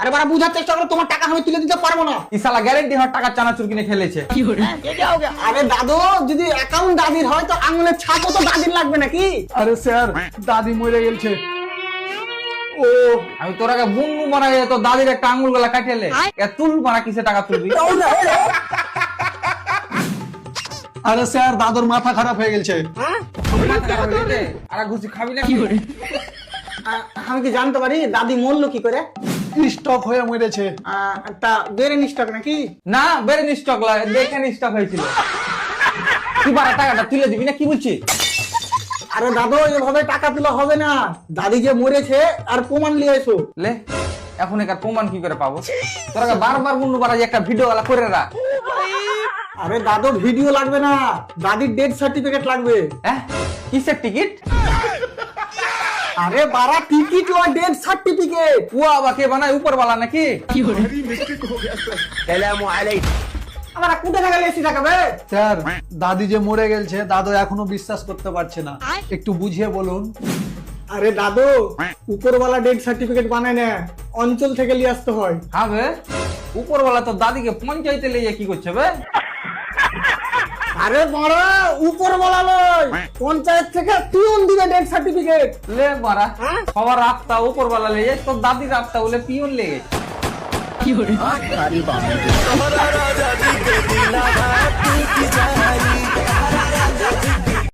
আরে বাড়া বুঝার চেষ্টা করো, তোমার টাকা আমি তুলে দিতে পারবো না। ইসালা গ্যারেন্টি হওয়ার টাকা চানাচুর কিনে খেলেছে। আরে দাদু, যদি অ্যাকাউন্ট দাদির হয় তো আঙুলের ছাপও তো দাদির লাগবে নাকি? আরে স্যার, দাদি মরে গেছে। ও আমি তোর আগে বুনু মারা তো দাদির একটা আঙুল গলা কাটিয়েলে তুল মারা কিসে টাকা তুলবি? আরে স্যার, দাদুর মাথা খারাপ হয়ে গেছে। আর ঘুষি খাবি না? আমি কি জানতে পারি দাদি মরলো কি করে? স্টক হয়ে মরেছে। তা বেরেন স্টক নাকি? না, বেরেন স্টক দেখে স্টক হয়েছিল। তুই বারা টাকাটা তুলে দিবি না, কি বলছিস? আরে দাদু, এভাবে টাকা তোলা হবে না। দাদি যে মরেছে আর প্রমাণ নিয়ে এসো। লে, এখন একার প্রমাণ কি করে পাবো? তোর আগে বারবার বুনু মারা একটা ভিডিও গলা করে রাখ। আরে দাদুর ভিডিও লাগবে না, দাদির ডেথ সার্টিফিকেট লাগবে। হ্যাঁ, কিসের টিকিট? আরে বারা টিকিট লয়, ডেথ সার্টিফিকেট। ও আবার কে বানায়, উপরওয়ালা নাকি? আমরা কোথা থেকে এসি টাকাবে? স্যার, দাদি যে মরে গেছে, দাদু এখনো বিশ্বাস করতে পারছে না। একটু বুঝিয়ে বলুন। আরে দাদু, উপরওয়ালা ডেথ সার্টিফিকেট বানায় না, অঞ্চল থেকে নিয়ে আসতে হয়। হবে উপরওয়ালা তো দাদিকে পঞ্চায়েতে লিয়ে কি করছে বে? আরে বাড়া, উপরওয়ালা নয়, পঞ্চায়েত থেকে পিয়ন দিবে ডেথ সার্টিফিকেট। লে মারা, সবার রাস্তা উপরওয়ালা লেগে তোর দাদির রাস্তা বলে পিয়ন লেগে। हमारा राजा जी के दिला भाई की जाई